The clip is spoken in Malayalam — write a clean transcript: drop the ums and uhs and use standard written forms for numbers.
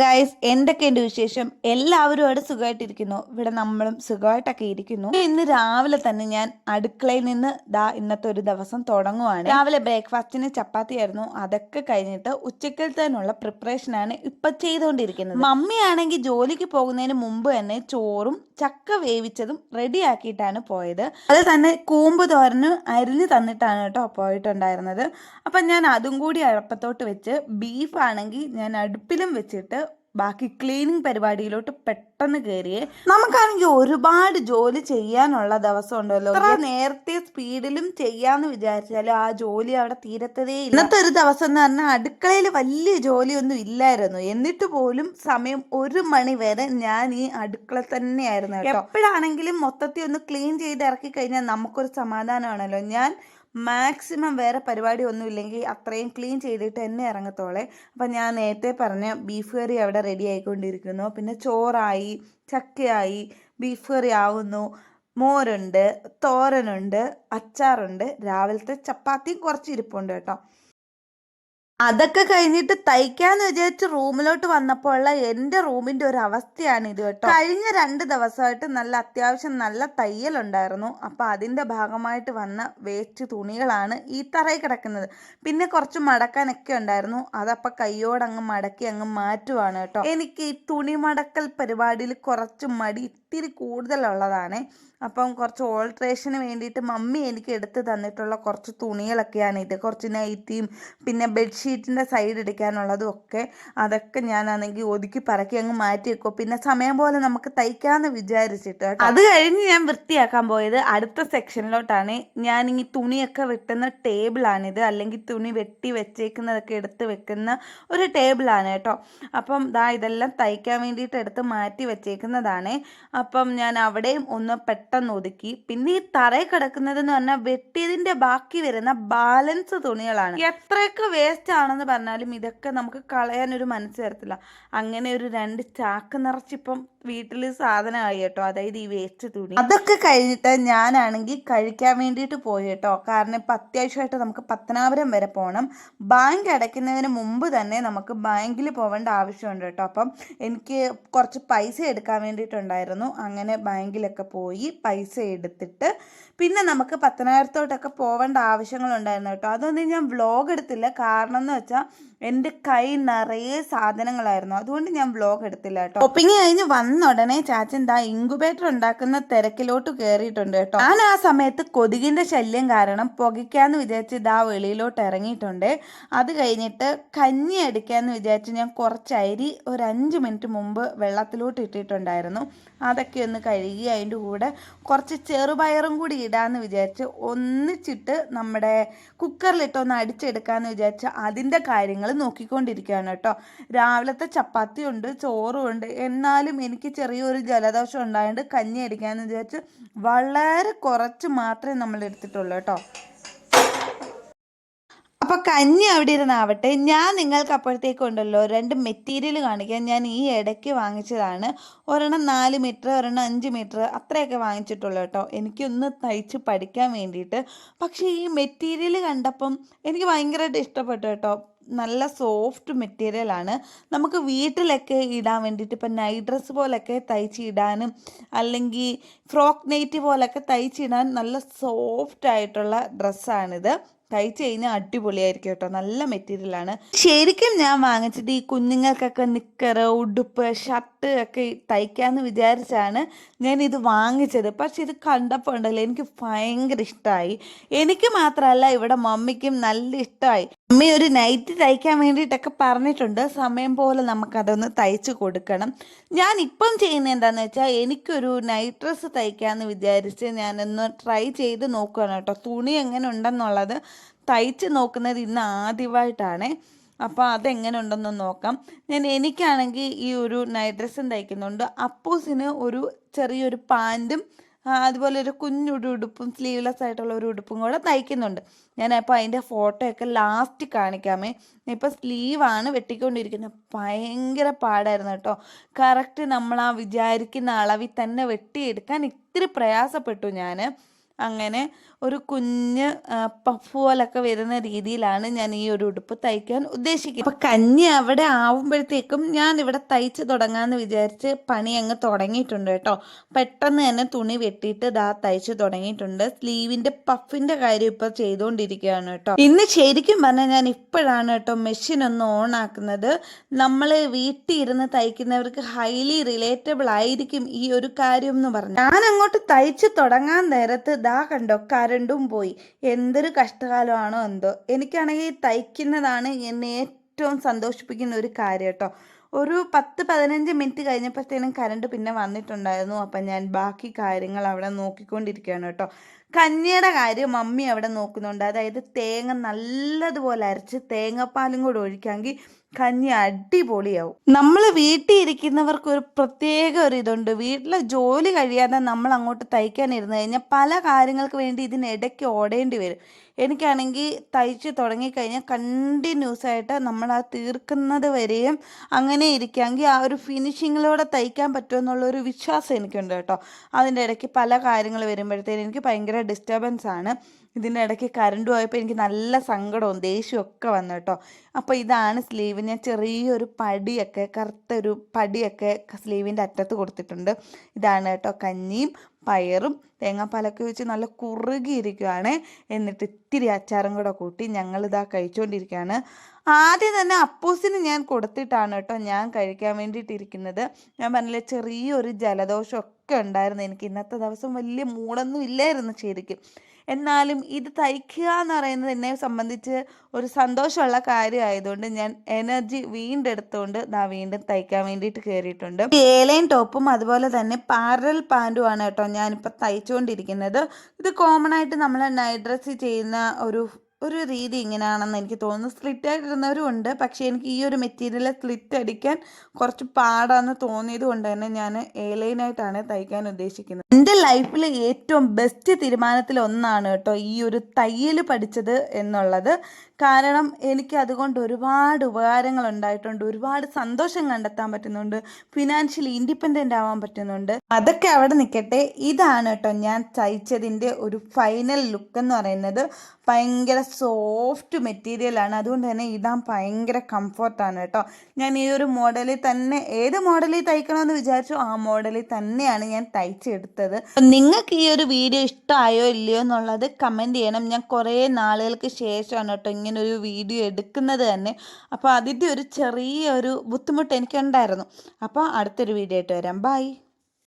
ഗൈസ്, എന്തൊക്കെയുണ്ട് വിശേഷം? എല്ലാവരും അവിടെ സുഖമായിട്ടിരിക്കുന്നു. ഇവിടെ നമ്മളും സുഖമായിട്ടൊക്കെ ഇരിക്കുന്നു. ഇന്ന് രാവിലെ തന്നെ ഞാൻ അടുക്കളയിൽ നിന്ന് ഇന്നത്തെ ഒരു ദിവസം തുടങ്ങുവാണ്. രാവിലെ ബ്രേക്ക്ഫാസ്റ്റിന് ചപ്പാത്തി ആയിരുന്നു. അതൊക്കെ കഴിഞ്ഞിട്ട് ഉച്ചക്കലത്തേനുള്ള പ്രിപ്പറേഷനാണ് ഇപ്പൊ ചെയ്തുകൊണ്ടിരിക്കുന്നത്. മമ്മിയാണെങ്കിൽ ജോലിക്ക് പോകുന്നതിന് മുമ്പ് തന്നെ ചോറും ചക്ക വേവിച്ചതും റെഡിയാക്കിയിട്ടാണ് പോയത്. അത് തന്നെ കൂമ്പ് തോരന് അരിഞ്ഞു തന്നിട്ടാണ് കേട്ടോ പോയിട്ടുണ്ടായിരുന്നത്. അപ്പം ഞാൻ അതും കൂടി അടുപ്പത്തോട്ട് വെച്ച് ബീഫ് ആണെങ്കിൽ ഞാൻ അടുപ്പിലും വെച്ചിട്ട് ബാക്കി ക്ലീനിങ് പരിപാടിയിലോട്ട് പെട്ടെന്ന് കയറിയേ. നമുക്കാണെങ്കിൽ ഒരുപാട് ജോലി ചെയ്യാനുള്ള ദിവസം ഉണ്ടല്ലോ. അത്ര നേരത്തെ സ്പീഡിലും ചെയ്യാന്ന് വിചാരിച്ചാലും ആ ജോലി അവിടെ തീരത്തതേ ഇല്ല. ഇന്നത്തെ ഒരു ദിവസം എന്ന് പറഞ്ഞാൽ അടുക്കളയിൽ വലിയ ജോലിയൊന്നും ഇല്ലായിരുന്നു. എന്നിട്ട് പോലും സമയം 1 മണി വരെ ഞാൻ ഈ അടുക്കള തന്നെയായിരുന്നു കേട്ടോ. എപ്പോഴാണെങ്കിലും മൊത്തത്തിൽ ഒന്ന് ക്ലീൻ ചെയ്ത് ഇറക്കി കഴിഞ്ഞാൽ നമുക്കൊരു സമാധാനമാണല്ലോ. ഞാൻ മാക്സിമം വേറെ പരിപാടി ഒന്നും ഇല്ലെങ്കിൽ അത്രയും ക്ലീൻ ചെയ്തിട്ട് തന്നെ ഇറങ്ങത്തോളെ. അപ്പം ഞാൻ നേരത്തെ പറഞ്ഞ ബീഫ് കറി അവിടെ റെഡി ആയിക്കൊണ്ടിരിക്കുന്നു. പിന്നെ ചോറായി, ചക്കയായി, ബീഫ് കറി ആവുന്നു, മോരുണ്ട്, തോരനുണ്ട്, അച്ചാറുണ്ട്, രാവിലത്തെ ചപ്പാത്തിയും കുറച്ച് ഇരിപ്പുണ്ട് കേട്ടോ. അതൊക്കെ കഴിഞ്ഞിട്ട് തയ്ക്കാന്ന് വിചാരിച്ച് റൂമിലോട്ട് വന്നപ്പോൾ എൻ്റെ റൂമിൻ്റെ ഒരു അവസ്ഥയാണ് ഇത് കേട്ടോ. കഴിഞ്ഞ 2 ദിവസമായിട്ട് അത്യാവശ്യം നല്ല തയ്യലുണ്ടായിരുന്നു. അപ്പം അതിൻ്റെ ഭാഗമായിട്ട് വന്ന വേസ്റ്റ് തുണികളാണ് ഈ തറയിൽ കിടക്കുന്നത്. പിന്നെ കുറച്ച് മടക്കാനൊക്കെ ഉണ്ടായിരുന്നു. അതപ്പം കയ്യോടങ്ങ് മടക്കി അങ്ങ് മാറ്റുവാണ് കേട്ടോ. എനിക്ക് ഈ തുണി മടക്കൽ പരിപാടിയിൽ കുറച്ച് മടി ഇത്തിരി കൂടുതലുള്ളതാണ്. അപ്പം കുറച്ച് ഓൾട്രേഷന് വേണ്ടിയിട്ട് മമ്മി എനിക്ക് എടുത്ത് തന്നിട്ടുള്ള കുറച്ച് തുണികളൊക്കെയാണ് ഇത്. കുറച്ച് നൈറ്റിയും പിന്നെ ബെഡ്ഷീറ്റിൻ്റെ സൈഡ് എടുക്കാനുള്ളതും ഒക്കെ. അതൊക്കെ ഞാനാണെങ്കിൽ ഒതുക്കി പറക്കി അങ്ങ് മാറ്റി വെക്കും. പിന്നെ സമയം പോലെ നമുക്ക് തയ്ക്കാമെന്ന് വിചാരിച്ചിട്ട് കേട്ടോ. അത് കഴിഞ്ഞ് ഞാൻ വൃത്തിയാക്കാൻ പോയത് അടുത്ത സെക്ഷനിലോട്ടാണ്. ഞാനിങ്ങനെ തുണിയൊക്കെ വെട്ടുന്ന ടേബിളാണിത്. അല്ലെങ്കിൽ തുണി വെട്ടി വെച്ചേക്കുന്നതൊക്കെ എടുത്ത് വെക്കുന്ന ഒരു ടേബിളാണ് കേട്ടോ. അപ്പം ഇതെല്ലാം തയ്ക്കാൻ വേണ്ടിയിട്ട് എടുത്ത് മാറ്റി വെച്ചേക്കുന്നതാണ്. അപ്പം ഞാൻ അവിടെയും ഒന്ന് പെട്ടെന്ന് ഒതുക്കി. പിന്നെ ഈ തറയിൽ കിടക്കുന്നതെന്ന് പറഞ്ഞാൽ വെട്ടിയതിൻ്റെ ബാക്കി വരുന്ന ബാലൻസ് തുണികളാണ്. എത്രയൊക്കെ വേസ്റ്റ് ആണെന്ന് പറഞ്ഞാലും ഇതൊക്കെ നമുക്ക് കളയാനൊരു മനസ്സ് തരത്തില്ല. അങ്ങനെ ഒരു 2 ചാക്ക് നിറച്ചിപ്പം വീട്ടിൽ സാധനമായി കേട്ടോ. അതായത് ഈ വേസ്റ്റ് തുണി. അതൊക്കെ കഴിഞ്ഞിട്ട് ഞാനാണെങ്കിൽ കഴിക്കാൻ വേണ്ടിയിട്ട് പോയി കേട്ടോ. കാരണം ഇപ്പം അത്യാവശ്യമായിട്ട് നമുക്ക് പത്തനാപുരം വരെ പോകണം. ബാങ്ക് അടയ്ക്കുന്നതിന് മുമ്പ് തന്നെ നമുക്ക് ബാങ്കിൽ പോകേണ്ട ആവശ്യമുണ്ട് കേട്ടോ. അപ്പം എനിക്ക് കുറച്ച് പൈസ എടുക്കാൻ വേണ്ടിയിട്ടുണ്ടായിരുന്നു. അങ്ങനെ ബാങ്കിലൊക്കെ പോയി പൈസ എടുത്തിട്ട് പിന്നെ നമുക്ക് പത്തനാപുരത്തോട്ടൊക്കെ പോവേണ്ട ആവശ്യങ്ങളുണ്ടായിരുന്നു കേട്ടോ. അതൊന്നും ഞാൻ വ്ലോഗ് എടുത്തില്ല. കാരണം എന്ന് വെച്ചാൽ എൻ്റെ കൈ നിറയെ സാധനങ്ങളായിരുന്നു. അതുകൊണ്ട് ഞാൻ വ്ലോഗ് എടുത്തില്ല കേട്ടോ. ഷോപ്പിംഗ് കഴിഞ്ഞ് വന്ന ഉടനെ ചാച്ചൻ ഇൻക്യുബേറ്റർ ഉണ്ടാക്കുന്ന തിരക്കിലോട്ട് കയറിയിട്ടുണ്ട് കേട്ടോ. ഞാൻ ആ സമയത്ത് കൊതുകിൻ്റെ ശല്യം കാരണം പുകയ്ക്കാന്ന് വിചാരിച്ച് വെളിയിലോട്ട് ഇറങ്ങിയിട്ടുണ്ട്. അത് കഴിഞ്ഞിട്ട് കഞ്ഞി അടിക്കാന്ന് വിചാരിച്ച് ഞാൻ കുറച്ച് അരി ഒരു 5 മിനിറ്റ് മുമ്പ് വെള്ളത്തിലോട്ട് ഇട്ടിട്ടുണ്ടായിരുന്നു. അതൊക്കെ ഒന്ന് കഴുകി അതിൻ്റെ കൂടെ കുറച്ച് ചെറുപയറും കൂടി ഇടാമെന്ന് വിചാരിച്ച് ഒന്നിച്ചിട്ട് നമ്മുടെ കുക്കറിലിട്ടൊന്ന് അടിച്ചെടുക്കാമെന്ന് വിചാരിച്ച് അതിൻ്റെ കാര്യങ്ങൾ നോക്കിക്കൊണ്ടിരിക്കുകയാണ് കേട്ടോ. രാവിലത്തെ ചപ്പാത്തി ഉണ്ട്, ചോറും ഉണ്ട്. എന്നാലും എനിക്ക് ചെറിയൊരു ജലദോഷം ഉണ്ടായതുകൊണ്ട് കഞ്ഞി അടിക്കാമെന്ന് വിചാരിച്ച് വളരെ കുറച്ച് മാത്രമേ നമ്മൾ എടുത്തിട്ടുള്ളൂ കേട്ടോ. അപ്പോൾ കഞ്ഞി അവിടെ ഇരുന്നാവട്ടെ. ഞാൻ നിങ്ങൾക്ക് അപ്പോഴത്തേക്കുണ്ടല്ലോ 2 മെറ്റീരിയൽ കാണിക്കാൻ. ഞാൻ ഈ ഇടയ്ക്ക് വാങ്ങിച്ചതാണ്. ഒരെണ്ണം 4 മീറ്റർ, ഒരെണ്ണം 5 മീറ്റർ, അത്രയൊക്കെ വാങ്ങിച്ചിട്ടുള്ളൂ കേട്ടോ. എനിക്കൊന്ന് തയ്ച്ച് പഠിക്കാൻ വേണ്ടിയിട്ട്. പക്ഷേ ഈ മെറ്റീരിയൽ കണ്ടപ്പം എനിക്ക് ഭയങ്കരമായിട്ട് ഇഷ്ടപ്പെട്ടു കേട്ടോ. നല്ല സോഫ്റ്റ് മെറ്റീരിയലാണ്. നമുക്ക് വീട്ടിലൊക്കെ ഇടാൻ വേണ്ടിയിട്ട് ഇപ്പം നൈറ്റ് ഡ്രസ്സ് പോലൊക്കെ തയ്ച്ച് ഇടാനും അല്ലെങ്കിൽ ഫ്രോക്ക് നൈറ്റ് പോലൊക്കെ തയ്ച്ചിടാൻ നല്ല സോഫ്റ്റ് ആയിട്ടുള്ള ഡ്രസ്സാണിത്. തയ്ച്ച് കഴിഞ്ഞാൽ അടിപൊളിയായിരിക്കും കേട്ടോ. നല്ല മെറ്റീരിയലാണ്. ശരിക്കും ഞാൻ വാങ്ങിച്ചിട്ട് ഈ കുഞ്ഞുങ്ങൾക്കൊക്കെ നിക്കർ, ഉടുപ്പ്, ഷർട്ട് ഒക്കെ തയ്ക്കാമെന്ന് വിചാരിച്ചാണ് ഞാൻ ഇത് വാങ്ങിച്ചത്. പക്ഷെ ഇത് കണ്ടപ്പോൾ ഉണ്ടല്ലോ എനിക്ക് ഭയങ്കര ഇഷ്ടമായി. എനിക്ക് മാത്രമല്ല ഇവിടെ മമ്മിക്കും നല്ല ഇഷ്ടമായി. മമ്മി ഒരു നൈറ്റ് തയ്ക്കാൻ വേണ്ടിയിട്ടൊക്കെ പറഞ്ഞിട്ടുണ്ട്. സമയം പോലെ നമുക്കതൊന്ന് തയ്ച്ച് കൊടുക്കണം. ഞാൻ ഇപ്പം ചെയ്യുന്നത് എന്താണെന്ന് വെച്ചാൽ എനിക്കൊരു നൈറ്റ് ഡ്രസ്സ് തയ്ക്കാമെന്ന് വിചാരിച്ച് ഞാനൊന്ന് ട്രൈ ചെയ്ത് നോക്കുകയാണ് കേട്ടോ. തുണി എങ്ങനെ ഉണ്ടെന്നുള്ളത് തയ്ച്ച് നോക്കുന്നത് ഇന്ന് ആദ്യമായിട്ടാണ്. അപ്പോൾ അതെങ്ങനെ ഉണ്ടെന്ന് നോക്കാം. എനിക്കാണെങ്കിൽ ഈ ഒരു നൈറ്റ് ഡ്രസ്സും തയ്ക്കുന്നുണ്ട്. അപ്പൂസിന് ഒരു ചെറിയൊരു പാൻറ്റും അതുപോലെ ഒരു ഉടുപ്പും സ്ലീവ്ലെസ് ആയിട്ടുള്ള ഒരു ഉടുപ്പും കൂടെ തയ്ക്കുന്നുണ്ട്. ഞാനപ്പോൾ അതിൻ്റെ ഫോട്ടോയൊക്കെ ലാസ്റ്റ് കാണിക്കാമേ. ഇപ്പോൾ സ്ലീവാണ് വെട്ടിക്കൊണ്ടിരിക്കുന്നത്. ഭയങ്കര പാടായിരുന്നു കേട്ടോ. കറക്റ്റ് നമ്മൾ ആ വിചാരിക്കുന്ന അളവിൽ തന്നെ വെട്ടിയെടുക്കാൻ ഇത്തിരി പ്രയാസപ്പെട്ടു ഞാൻ. അങ്ങനെ ഒരു കുഞ്ഞ് പഫ് പോലൊക്കെ വരുന്ന രീതിയിലാണ് ഞാൻ ഈ ഒരു ഉടുപ്പ് തയ്ക്കാൻ ഉദ്ദേശിക്കുന്നത്. അപ്പം കഞ്ഞി അവിടെ ആവുമ്പോഴത്തേക്കും ഞാൻ ഇവിടെ തയ്ച്ച് തുടങ്ങാമെന്ന് വിചാരിച്ച് പണി അങ്ങ് തുടങ്ങിയിട്ടുണ്ട് കേട്ടോ. പെട്ടെന്ന് തന്നെ തുണി വെട്ടിയിട്ട് തയ്ച്ച് തുടങ്ങിയിട്ടുണ്ട്. സ്ലീവിൻ്റെ പഫിൻ്റെ കാര്യം ഇപ്പോൾ ചെയ്തുകൊണ്ടിരിക്കുകയാണ് കേട്ടോ. ഇന്ന് ശരിക്കും പറഞ്ഞാൽ ഞാൻ ഇപ്പോഴാണ് കേട്ടോ മെഷീൻ ഒന്ന് ഓൺ ആക്കുന്നത്. നമ്മൾ വീട്ടിൽ ഇരുന്ന് തയ്ക്കുന്നവർക്ക് ഹൈലി റിലേറ്റബിൾ ആയിരിക്കും ഈ ഒരു കാര്യം എന്ന് പറഞ്ഞു. ഞാൻ അങ്ങോട്ട് തയ്ച്ച് തുടങ്ങാൻ നേരത്ത് കണ്ടോ കരണ്ടും പോയി. എന്തൊരു കഷ്ടകാലമാണോ എന്തോ. എനിക്കാണെങ്കിൽ തയ്ക്കുന്നതാണ് എന്നെ ഏറ്റവും സന്തോഷിപ്പിക്കുന്ന ഒരു കാര്യം കേട്ടോ. ഒരു 10-15 മിനിറ്റ് കഴിഞ്ഞപ്പോഴത്തേനും കരണ്ട് പിന്നെ വന്നിട്ടുണ്ടായിരുന്നു. അപ്പം ഞാൻ ബാക്കി കാര്യങ്ങൾ അവിടെ നോക്കിക്കൊണ്ടിരിക്കുകയാണ് കേട്ടോ. കഞ്ഞിയുടെ കാര്യം മമ്മി അവിടെ നോക്കുന്നുണ്ട്. അതായത് തേങ്ങ നല്ലതുപോലെ അരച്ച് തേങ്ങാപ്പാലും കൂടെ ഒഴിക്കാമെങ്കിൽ കഞ്ഞി അടിപൊളിയാവും. നമ്മൾ വീട്ടിൽ ഇരിക്കുന്നവർക്ക് ഒരു പ്രത്യേക ഒരു ഇതുണ്ട്. വീട്ടിലെ ജോലി കഴിയാതെ നമ്മൾ അങ്ങോട്ട് തയ്ക്കാൻ ഇരുന്ന് കഴിഞ്ഞാൽ പല കാര്യങ്ങൾക്ക് വേണ്ടി ഇതിനിടയ്ക്ക് ഓടേണ്ടി വരും. എനിക്കാണെങ്കിൽ തയ്ച്ച് തുടങ്ങിക്കഴിഞ്ഞാൽ കണ്ടിന്യൂസ് ആയിട്ട് നമ്മൾ ആ തീർക്കുന്നത് വരെയും അങ്ങനെ ഇരിക്കുകയെങ്കിൽ ആ ഒരു ഫിനിഷിങ്ങിലൂടെ തയ്ക്കാൻ പറ്റുമെന്നുള്ളൊരു വിശ്വാസം എനിക്കുണ്ട് കേട്ടോ. അതിൻ്റെ ഇടയ്ക്ക് പല കാര്യങ്ങൾ വരുമ്പോഴത്തേനും എനിക്ക് ഭയങ്കര ഡിസ്റ്റർബൻസ് ആണ്. ഇതിൻ്റെ ഇടയ്ക്ക് കറണ്ട് പോയപ്പോൾ എനിക്ക് നല്ല സങ്കടവും ദേഷ്യമൊക്കെ വന്നു കേട്ടോ. അപ്പോൾ ഇതാണ് സ്ലീവ്. ഞാൻ ചെറിയൊരു പടിയൊക്കെ കറുത്തൊരു പടിയൊക്കെ സ്ലീവിൻ്റെ അറ്റത്ത് കൊടുത്തിട്ടുണ്ട്. ഇതാണ് കേട്ടോ കഞ്ഞിയും പയറും തേങ്ങാപ്പാലൊക്കെ വെച്ച് നല്ല കുറുകിയിരിക്കുകയാണ്. എന്നിട്ട് ഇത്തിരി അച്ചാറും കൂടെ കൂട്ടി ഞങ്ങളിതാ കഴിച്ചുകൊണ്ടിരിക്കുകയാണ്. ആദ്യം തന്നെ അപ്പൂസിന് ഞാൻ കൊടുത്തിട്ടാണ് കേട്ടോ ഞാൻ കഴിക്കാൻ വേണ്ടിയിട്ടിരിക്കുന്നത്. ഞാൻ പറഞ്ഞില്ലേ ചെറിയൊരു ജലദോഷമൊക്കെ ഉണ്ടായിരുന്നു എനിക്ക്. ഇന്നത്തെ ദിവസം വലിയ മൂടൊന്നും ഇല്ലായിരുന്നു ശരിക്കും. എന്നാലും ഇത് തയ്ക്കുക എന്ന് പറയുന്നത് എന്നെ സംബന്ധിച്ച് ഒരു സന്തോഷമുള്ള കാര്യമായതുകൊണ്ട് ഞാൻ എനർജി വീണ്ടെടുത്തുകൊണ്ട് വീണ്ടും തയ്ക്കാൻ വേണ്ടിയിട്ട് കയറിയിട്ടുണ്ട്. ഏലൈൻ ടോപ്പും അതുപോലെ തന്നെ പാരൽ പാൻറ്റുമാണ് കേട്ടോ ഞാനിപ്പോൾ തയ്ച്ചുകൊണ്ടിരിക്കുന്നത്. ഇത് കോമൺ ആയിട്ട് നമ്മൾ നൈറ്റ് ഡ്രസ്സ് ചെയ്യുന്ന ഒരു രീതി ഇങ്ങനെയാണെന്ന് എനിക്ക് തോന്നുന്നു. സ്ലിറ്റ് ആയിട്ടിരുന്നവരും ഉണ്ട്. പക്ഷേ എനിക്ക് ഈ ഒരു മെറ്റീരിയൽ സ്ലിറ്റ് അടിക്കാൻ കുറച്ച് പാടാന്ന് തോന്നിയത് കൊണ്ട് തന്നെ ഞാൻ ഏലൈനായിട്ടാണ് തയ്ക്കാൻ ഉദ്ദേശിക്കുന്നത്. എൻ്റെ ലൈഫിൽ ഏറ്റവും ബെസ്റ്റ് തീരുമാനത്തിൽ ഒന്നാണ് കേട്ടോ ഈ ഒരു തയ്യൽ പഠിച്ചത് എന്നുള്ളത്. കാരണം എനിക്ക് അതുകൊണ്ട് ഒരുപാട് ഉപകാരങ്ങൾ ഉണ്ടായിട്ടുണ്ട്. ഒരുപാട് സന്തോഷം കണ്ടെത്താൻ പറ്റുന്നുണ്ട്. ഫിനാൻഷ്യലി ഇൻഡിപെൻഡൻ്റ് ആവാൻ പറ്റുന്നുണ്ട്. അതൊക്കെ അവിടെ നിൽക്കട്ടെ. ഇതാണ് കേട്ടോ ഞാൻ തയ്ച്ചതിൻ്റെ ഒരു ഫൈനൽ ലുക്ക് എന്ന് പറയുന്നത്. ഭയങ്കര സോഫ്റ്റ് മെറ്റീരിയലാണ്. അതുകൊണ്ട് തന്നെ ഇടാൻ ഭയങ്കര കംഫർട്ടാണ് കേട്ടോ. ഞാൻ ഈ ഒരു മോഡലിൽ തന്നെ ഏത് മോഡലിൽ തയ്ക്കണമെന്ന് വിചാരിച്ചു ആ മോഡലിൽ തന്നെയാണ് ഞാൻ തയ്ച്ചെടുത്തത്. നിങ്ങൾക്ക് ഈ ഒരു വീഡിയോ ഇഷ്ടമായോ ഇല്ലയോ എന്നുള്ളത് കമൻറ്റ് ചെയ്യണം. ഞാൻ കുറേ നാളുകൾക്ക് ശേഷമാണ് കേട്ടോ ഇങ്ങനൊരു വീഡിയോ എടുക്കുന്നത് തന്നെ. അപ്പോൾ അതിൻ്റെ ഒരു ചെറിയൊരു ബുദ്ധിമുട്ട് എനിക്കുണ്ടായിരുന്നു. അപ്പോൾ അടുത്തൊരു വീഡിയോ ആയിട്ട് വരാം. ബൈ.